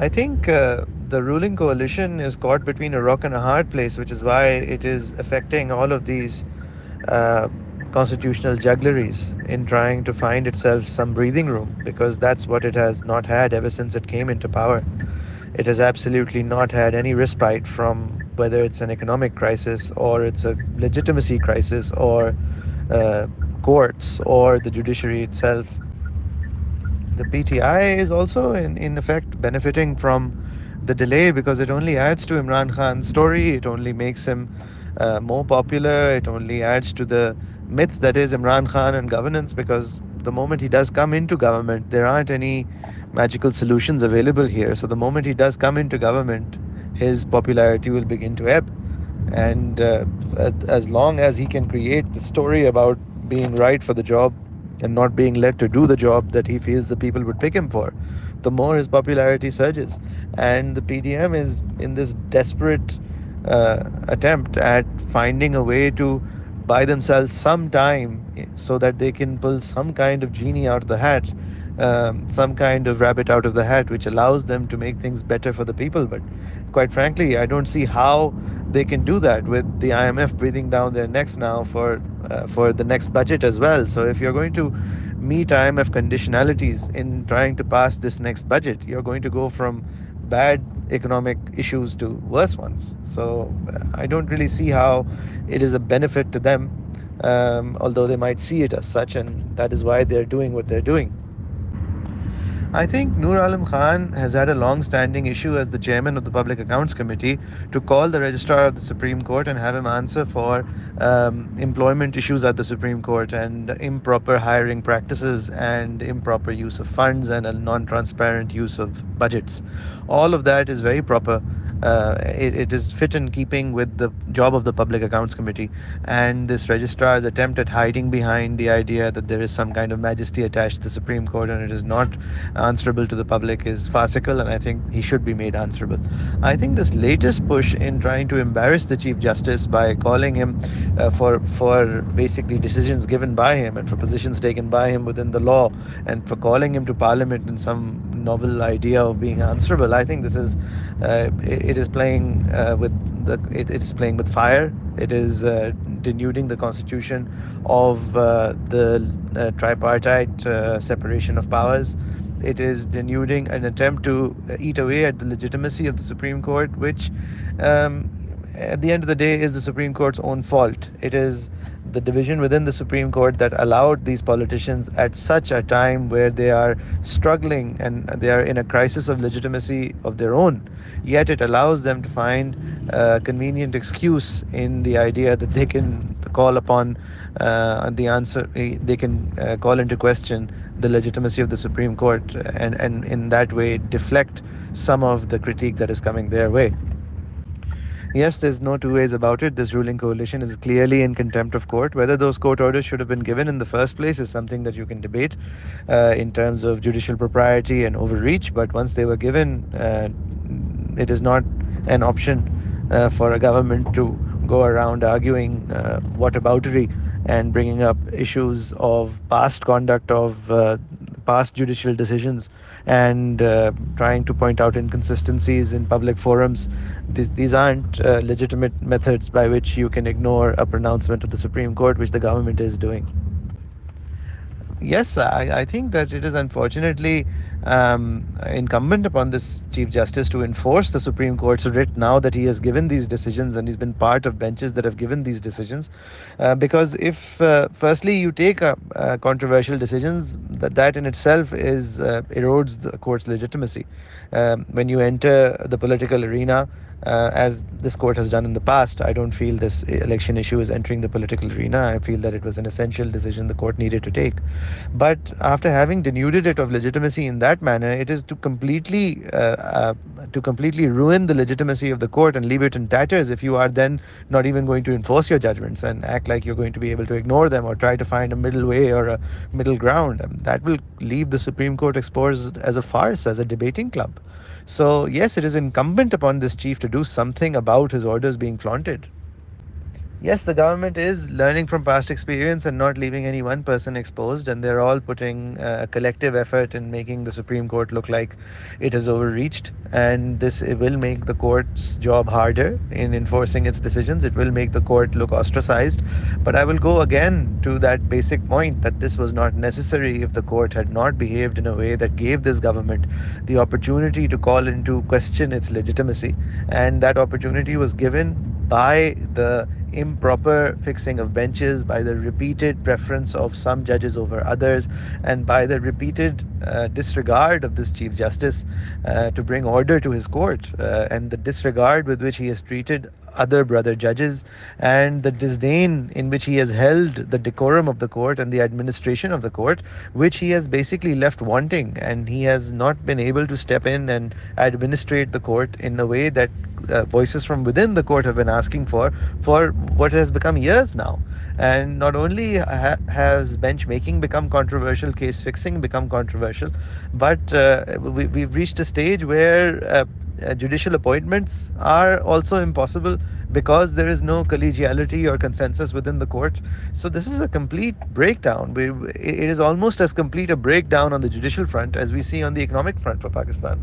I think the ruling coalition is caught between a rock and a hard place, which is why it is affecting all of these uh, constitutional juggleries in trying to find itself some breathing room, because that's what it has not had ever since it came into power. It has absolutely not had any respite from whether it's an economic crisis or it's a legitimacy crisis or uh, courts or the judiciary itself. The PTI is also, in effect, benefiting from the delay because it only adds to Imran Khan's story. It only makes him more popular. It only adds to the myth that is Imran Khan and governance, because the moment he does come into government, there aren't any magical solutions available here. So the moment he does come into government, his popularity will begin to ebb. And as long as he can create the story about being right for the job and not being led to do the job that he feels the people would pick him for, the more his popularity surges. And the PDM is in this desperate attempt at finding a way to buy themselves some time so that they can pull some kind of genie out of the hat, some kind of rabbit out of the hat, which allows them to make things better for the people. But quite frankly, I don't see how they can do that with the IMF breathing down their necks now for the next budget as well. So if you're going to meet IMF conditionalities in trying to pass this next budget, you're going to go from bad economic issues to worse ones. So I don't really see how it is a benefit to them, although they might see it as such, and that is why they're doing what they're doing. I think Nur Alam Khan has had a long standing issue as the chairman of the Public Accounts Committee to call the Registrar of the Supreme Court and have him answer for employment issues at the Supreme Court and improper hiring practices and improper use of funds and a non transparent use of budgets. All of that is very proper. It is fit in keeping with the job of the Public Accounts Committee. And this registrar's attempt at hiding behind the idea that there is some kind of majesty attached to the Supreme Court and it is not answerable to the public is farcical, and I think he should be made answerable. I think this latest push in trying to embarrass the Chief Justice by calling him for basically decisions given by him and for positions taken by him within the law and for calling him to Parliament in some novel idea of being answerable, I think this is it is playing it is playing with fire. It is denuding the constitution of the tripartite separation of powers. It is denuding an attempt to eat away at the legitimacy of the Supreme Court, which, at the end of the day, is the Supreme Court's own fault. It is the division within the Supreme Court that allowed these politicians at such a time where they are struggling and they are in a crisis of legitimacy of their own. Yet it allows them to find a convenient excuse in the idea that they can call upon the answer, they can call into question the legitimacy of the Supreme Court and in that way deflect some of the critique that is coming their way. Yes, there's no two ways about it. This ruling coalition is clearly in contempt of court. Whether those court orders should have been given in the first place is something that you can debate in terms of judicial propriety and overreach. But once they were given, it is not an option for a government to go around arguing whataboutery and bringing up issues of past conduct of past judicial decisions and trying to point out inconsistencies in public forums. These aren't legitimate methods by which you can ignore a pronouncement of the Supreme Court, which the government is doing. Yes, I think that it is unfortunately incumbent upon this Chief Justice to enforce the Supreme Court's writ now that he has given these decisions and he's been part of benches that have given these decisions. Because if, firstly, you take controversial decisions, that in itself is erodes the court's legitimacy. When you enter the political arena, as this court has done in the past, I don't feel this election issue is entering the political arena. I feel that it was an essential decision the court needed to take. But after having denuded it of legitimacy in that manner, it is to completely ruin the legitimacy of the court and leave it in tatters if you are then not even going to enforce your judgments and act like you're going to be able to ignore them or try to find a middle way or a middle ground. That will leave the Supreme Court exposed as a farce, as a debating club. So, yes, it is incumbent upon this chief to do something about his orders being flaunted. Yes, the government is learning from past experience and not leaving any one person exposed, and they're all putting a collective effort in making the Supreme Court look like it has overreached. And this it will make the court's job harder in enforcing its decisions. It will make the court look ostracized. But I will go again to that basic point that this was not necessary if the court had not behaved in a way that gave this government the opportunity to call into question its legitimacy. And that opportunity was given by the improper fixing of benches, by the repeated preference of some judges over others, and by the repeated disregard of this Chief Justice to bring order to his court, and the disregard with which he has treated other brother judges, and the disdain in which he has held the decorum of the court and the administration of the court, which he has basically left wanting, and he has not been able to step in and administrate the court in a way that voices from within the court have been asking for what has become years now. And not only has bench making become controversial, case fixing become controversial, but we've reached a stage where judicial appointments are also impossible because there is no collegiality or consensus within the court. So this is a complete breakdown. It is almost as complete a breakdown on the judicial front as we see on the economic front for Pakistan.